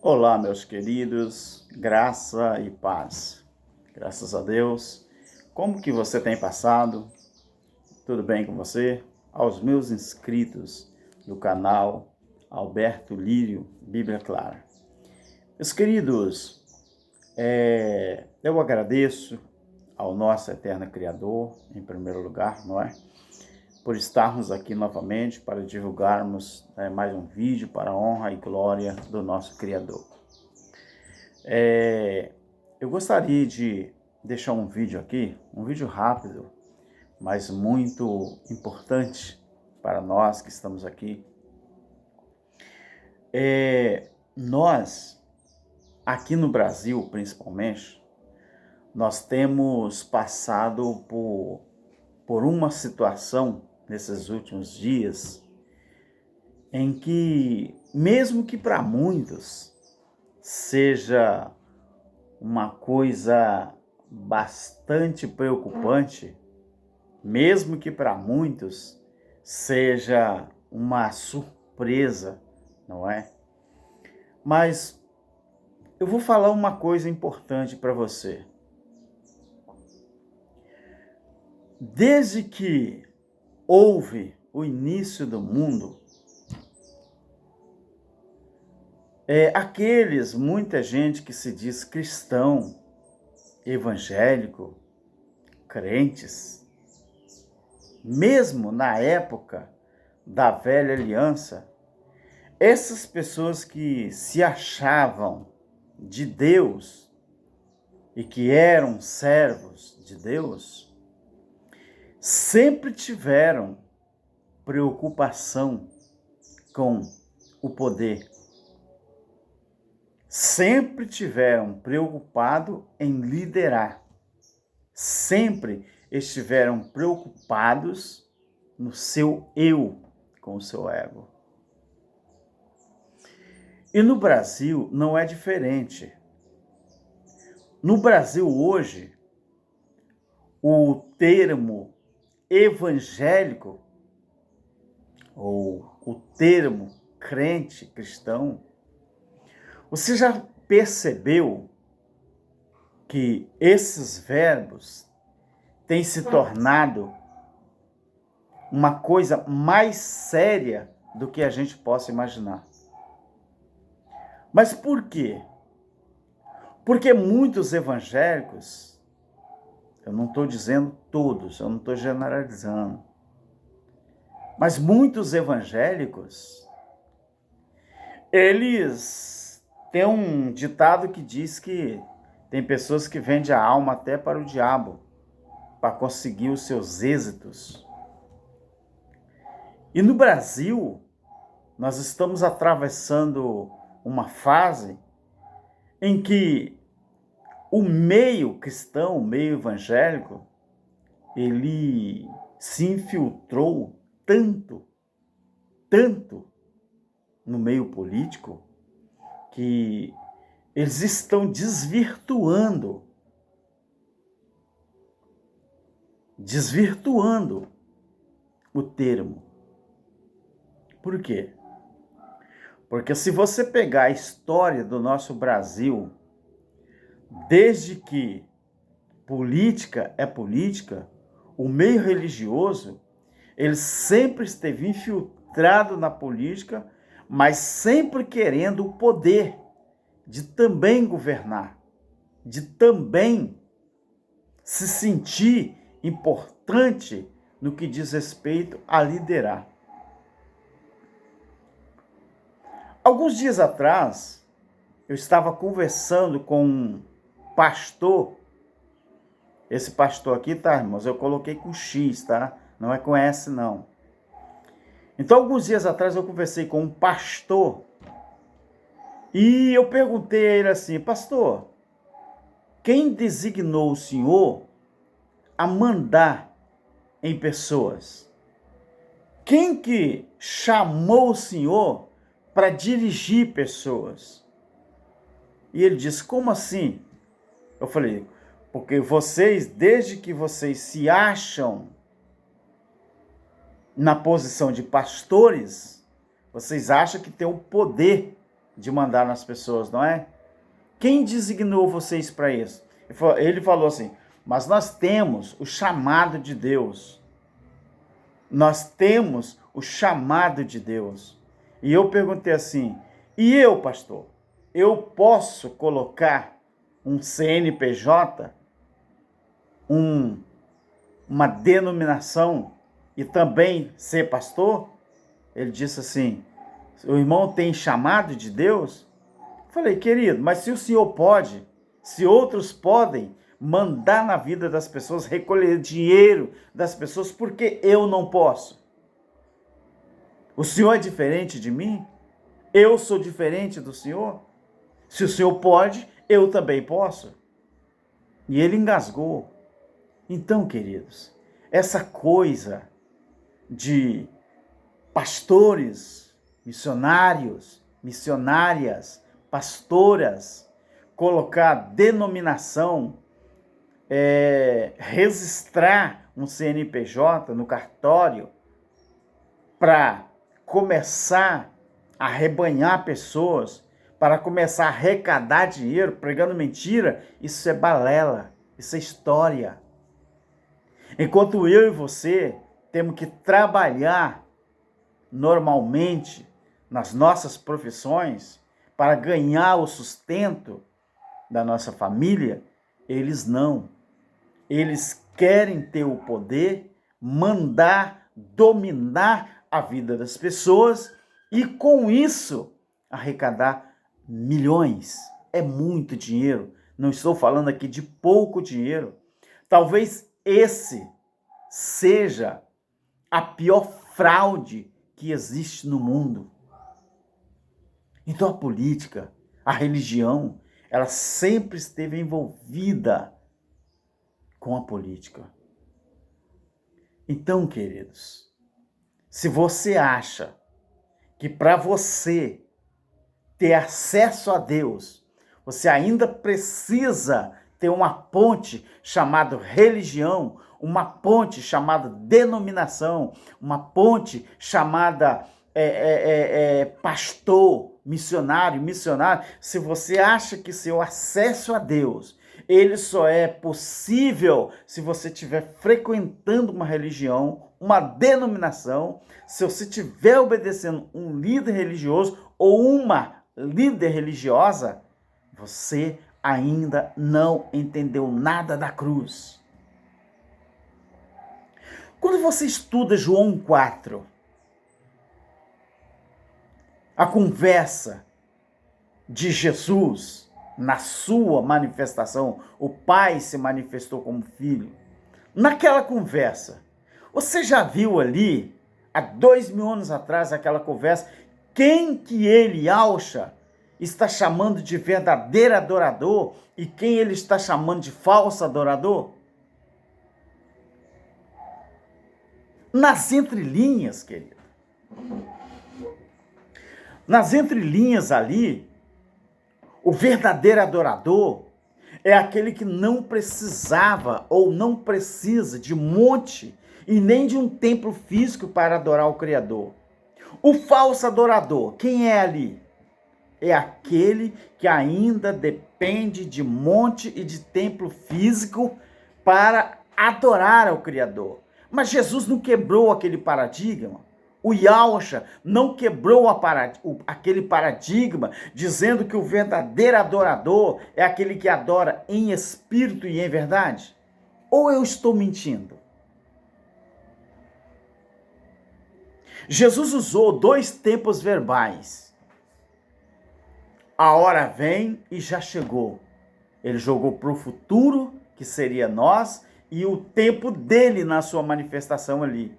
Olá, meus queridos, graça e paz. Graças a Deus. Como que você tem passado? Tudo bem com você? Aos meus inscritos do canal Alberto Lírio, Bíblia Clara. Meus queridos, eu agradeço ao nosso eterno Criador, em primeiro lugar, não é? Por estarmos aqui novamente para divulgarmos mais um vídeo para a honra e glória do nosso Criador. Eu gostaria de deixar um vídeo aqui, um vídeo rápido, mas muito importante para nós que estamos aqui. Nós, aqui no Brasil principalmente, nós temos passado por uma situação nesses últimos dias em que, mesmo que para muitos seja uma coisa bastante preocupante, mesmo que para muitos seja uma surpresa, não é? Mas eu vou falar uma coisa importante para você. Desde que houve o início do mundo, muita gente que se diz cristão, evangélico, crentes, mesmo na época da velha aliança, essas pessoas que se achavam de Deus e que eram servos de Deus, sempre tiveram preocupação com o poder. Sempre tiveram preocupado em liderar. Sempre estiveram preocupados no seu eu, com o seu ego. E no Brasil não é diferente. No Brasil hoje, o termo evangélico, ou o termo crente cristão, você já percebeu que esses verbos têm se tornado uma coisa mais séria do que a gente possa imaginar? Mas por quê? Porque muitos evangélicos, eu não estou dizendo todos, eu não estou generalizando, mas muitos evangélicos, eles têm um ditado que diz que tem pessoas que vendem a alma até para o diabo, para conseguir os seus êxitos. E no Brasil, nós estamos atravessando uma fase em que o meio cristão, o meio evangélico, ele se infiltrou tanto no meio político, que eles estão desvirtuando o termo. Por quê? Porque se você pegar a história do nosso Brasil, desde que política é política, o meio religioso, ele sempre esteve infiltrado na política, mas sempre querendo o poder de também governar, de também se sentir importante no que diz respeito a liderar. Alguns dias atrás, eu estava conversando com um pastor. Esse pastor aqui, tá, irmãos? Eu coloquei com X, tá? Não é com S, não. Então, alguns dias atrás, eu conversei com um pastor e eu perguntei a ele assim: pastor, quem designou o senhor a mandar em pessoas? Quem que chamou o senhor para dirigir pessoas? E ele disse: como assim? Eu falei: porque vocês, desde que vocês se acham na posição de pastores, vocês acham que tem o poder de mandar nas pessoas, não é? Quem designou vocês para isso? Ele falou assim, mas nós temos o chamado de Deus. Nós temos o chamado de Deus. E eu perguntei assim, e eu, pastor? Eu posso colocar um CNPJ, uma denominação e também ser pastor? Ele disse assim, o irmão tem chamado de Deus? Eu falei, querido, mas se o senhor pode, se outros podem mandar na vida das pessoas, recolher dinheiro das pessoas, por que eu não posso? O senhor é diferente de mim? Eu sou diferente do senhor? Se o senhor pode, eu também posso. E ele engasgou. Então, queridos, essa coisa de pastores, missionários, missionárias, pastoras, colocar denominação, registrar um CNPJ no cartório para começar a arrebanhar pessoas, para começar a arrecadar dinheiro, pregando mentira, isso é balela, isso é história. Enquanto eu e você temos que trabalhar normalmente nas nossas profissões para ganhar o sustento da nossa família, eles não. Eles querem ter o poder, mandar, dominar a vida das pessoas e com isso arrecadar milhões. É muito dinheiro. Não estou falando aqui de pouco dinheiro. Talvez esse seja a pior fraude que existe no mundo. Então a política, a religião, ela sempre esteve envolvida com a política. Então, queridos, se você acha que para você ter acesso a Deus, você ainda precisa ter uma ponte chamada religião, uma ponte chamada denominação, uma ponte chamada pastor, missionário, se você acha que seu acesso a Deus, ele só é possível se você estiver frequentando uma religião, uma denominação, se você estiver obedecendo um líder religioso ou uma líder religiosa, você ainda não entendeu nada da cruz. Quando você estuda João 4, a conversa de Jesus na sua manifestação, o Pai se manifestou como Filho. Naquela conversa, você já viu ali, há 2000 anos atrás, aquela conversa, quem que ele acha está chamando de verdadeiro adorador e quem ele está chamando de falso adorador? Nas entrelinhas, querido. Nas entrelinhas ali, o verdadeiro adorador é aquele que não precisava ou não precisa de monte e nem de um templo físico para adorar o Criador. O falso adorador, quem é ali? É aquele que ainda depende de monte e de templo físico para adorar ao Criador. Mas Jesus não quebrou aquele paradigma. O Yahusha não quebrou aquele paradigma, dizendo que o verdadeiro adorador é aquele que adora em espírito e em verdade? Ou eu estou mentindo? Jesus usou 2 tempos verbais. A hora vem e já chegou. Ele jogou para o futuro, que seria nós, e o tempo dele na sua manifestação ali.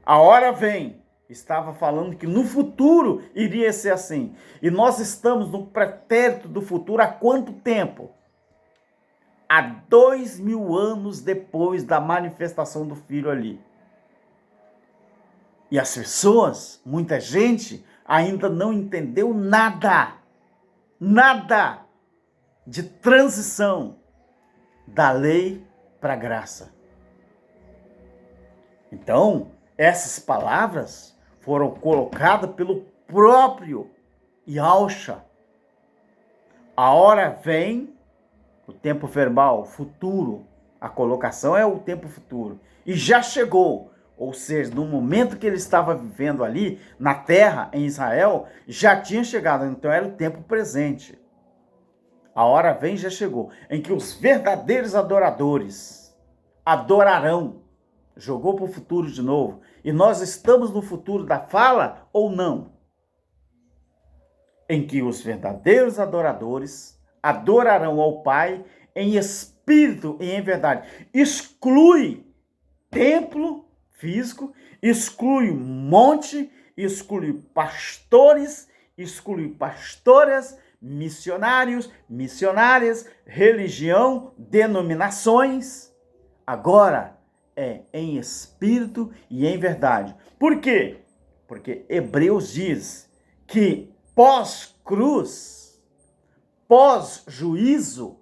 A hora vem. Estava falando que no futuro iria ser assim. E nós estamos no pretérito do futuro há quanto tempo? Há 2000 anos depois da manifestação do Filho ali. E as pessoas, muita gente, ainda não entendeu nada de transição da lei para a graça. Então, essas palavras foram colocadas pelo próprio Yahusha A hora vem, o tempo verbal, futuro, a colocação é o tempo futuro. E já chegou, ou seja, no momento que ele estava vivendo ali, na terra, em Israel, já tinha chegado, então era o tempo presente. A hora vem, já chegou, em que os verdadeiros adoradores adorarão. Jogou para o futuro de novo. E nós estamos no futuro da fala ou não? Em que os verdadeiros adoradores adorarão ao Pai em espírito e em verdade. Exclui templo físico, exclui monte, exclui pastores, exclui pastoras, missionários, missionárias, religião, denominações. Agora é em espírito e em verdade. Por quê? Porque Hebreus diz que pós-cruz, pós-juízo,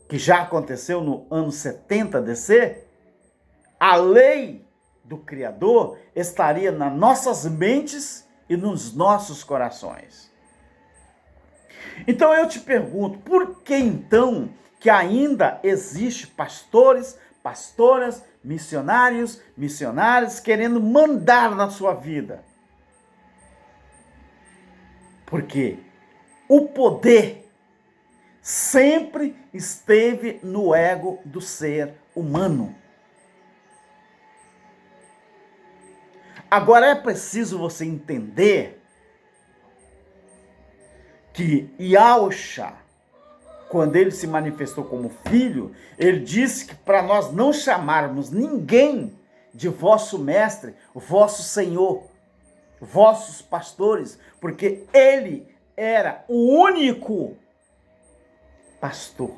que já aconteceu no ano 70 DC, a lei do Criador estaria nas nossas mentes e nos nossos corações. Então eu te pergunto, por que então que ainda existe pastores, pastoras, missionários, missionárias querendo mandar na sua vida? Porque o poder sempre esteve no ego do ser humano. Agora é preciso você entender que Yahushua, quando ele se manifestou como filho, ele disse que para nós não chamarmos ninguém de vosso mestre, vosso senhor, vossos pastores, porque ele era o único pastor.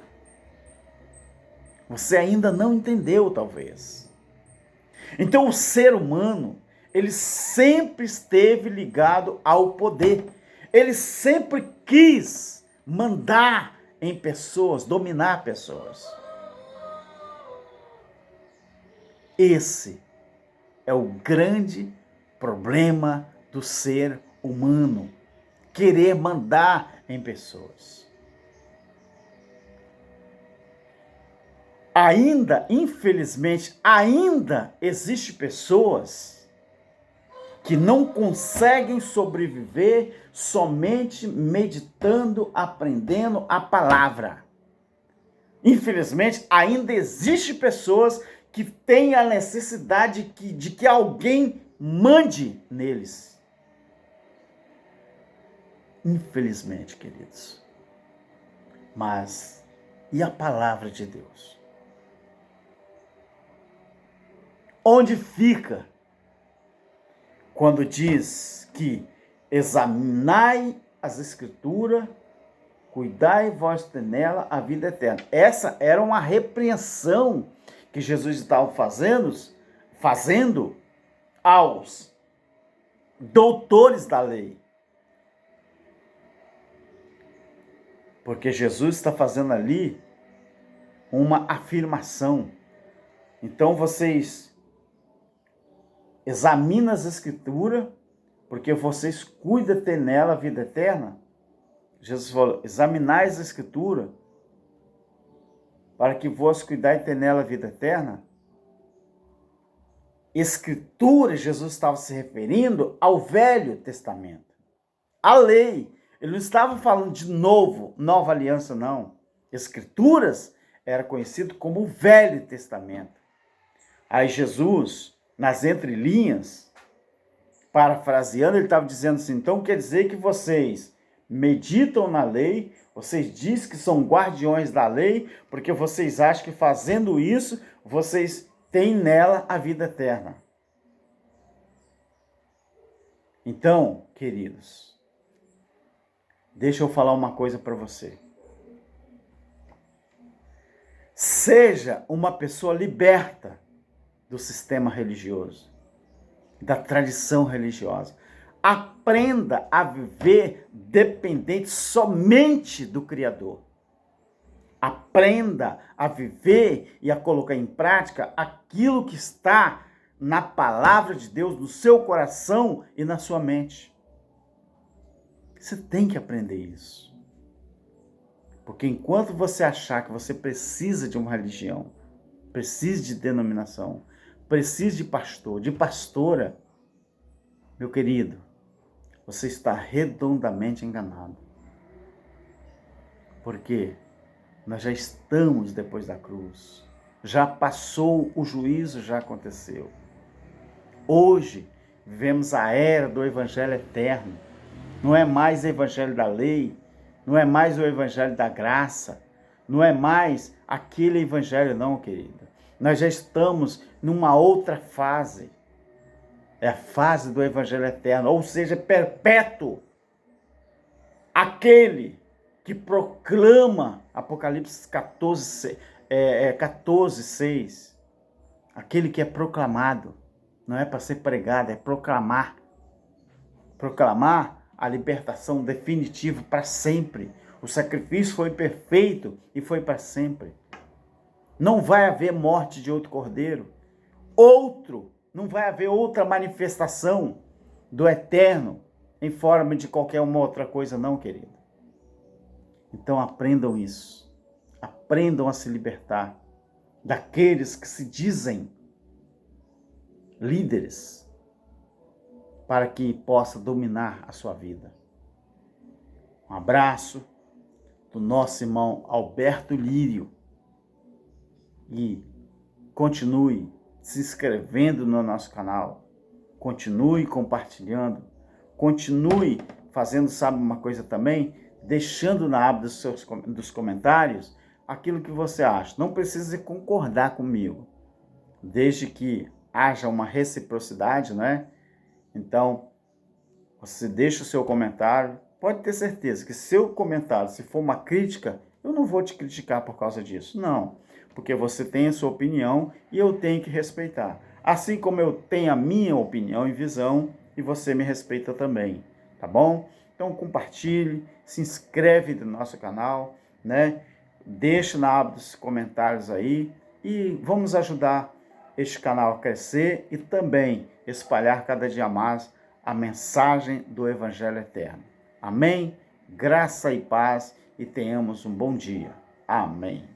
Você ainda não entendeu, talvez. Então o ser humano, ele sempre esteve ligado ao poder. Ele sempre quis mandar em pessoas, dominar pessoas. Esse é o grande problema do ser humano. Querer mandar em pessoas. Ainda, infelizmente, ainda existe pessoas que não conseguem sobreviver somente meditando, aprendendo a palavra. Infelizmente, ainda existe pessoas que têm a necessidade de que alguém mande neles. Infelizmente, queridos. Mas, e a palavra de Deus? Onde fica quando diz que examinai as escrituras, cuidai vós nela a vida eterna? Essa era uma repreensão que Jesus estava fazendo aos doutores da lei. Porque Jesus está fazendo ali uma afirmação. Então vocês examinam as escrituras, porque vocês cuidam de ter nela a vida eterna. Jesus falou, examinai as escrituras, para que vós cuidai de ter nela a vida eterna. Escritura, Jesus estava se referindo ao Velho Testamento. A lei, ele não estava falando de nova aliança, não. Escrituras era conhecido como o Velho Testamento. Aí Jesus, nas entrelinhas, parafraseando, ele estava dizendo assim, então quer dizer que vocês meditam na lei, vocês dizem que são guardiões da lei, porque vocês acham que fazendo isso, vocês têm nela a vida eterna. Então, queridos, deixa eu falar uma coisa para você. Seja uma pessoa liberta do sistema religioso, da tradição religiosa. Aprenda a viver dependente somente do Criador. Aprenda a viver e a colocar em prática aquilo que está na palavra de Deus, no seu coração e na sua mente. Você tem que aprender isso. Porque enquanto você achar que você precisa de uma religião, precisa de denominação, precisa de pastor, de pastora, meu querido, você está redondamente enganado. Porque nós já estamos depois da cruz. Já passou o juízo, já aconteceu. Hoje, vivemos a era do evangelho eterno. Não é mais o evangelho da lei, não é mais o evangelho da graça, não é mais aquele evangelho não, querido. Nós já estamos numa outra fase. É a fase do evangelho eterno, ou seja, perpétuo. Aquele que proclama Apocalipse 14, 6. Aquele que é proclamado. Não é para ser pregado, é proclamar. Proclamar a libertação definitiva para sempre. O sacrifício foi perfeito e foi para sempre. Não vai haver morte de outro cordeiro. Não vai haver outra manifestação do eterno em forma de qualquer uma outra coisa, não, querido. Então aprendam isso. Aprendam a se libertar daqueles que se dizem líderes para que possa dominar a sua vida. Um abraço do nosso irmão Alberto Lírio e continue se inscrevendo no nosso canal, continue compartilhando, continue fazendo, sabe uma coisa também? Deixando na aba dos comentários aquilo que você acha. Não precisa concordar comigo, desde que haja uma reciprocidade, né? Então, você deixa o seu comentário. Pode ter certeza que seu comentário, se for uma crítica, eu não vou te criticar por causa disso. Não, porque você tem a sua opinião e eu tenho que respeitar. Assim como eu tenho a minha opinião e visão e você me respeita também, tá bom? Então compartilhe, se inscreve no nosso canal, né? Deixa na aba dos comentários aí e vamos ajudar este canal a crescer e também espalhar cada dia mais a mensagem do Evangelho Eterno. Amém? Graça e paz e tenhamos um bom dia. Amém.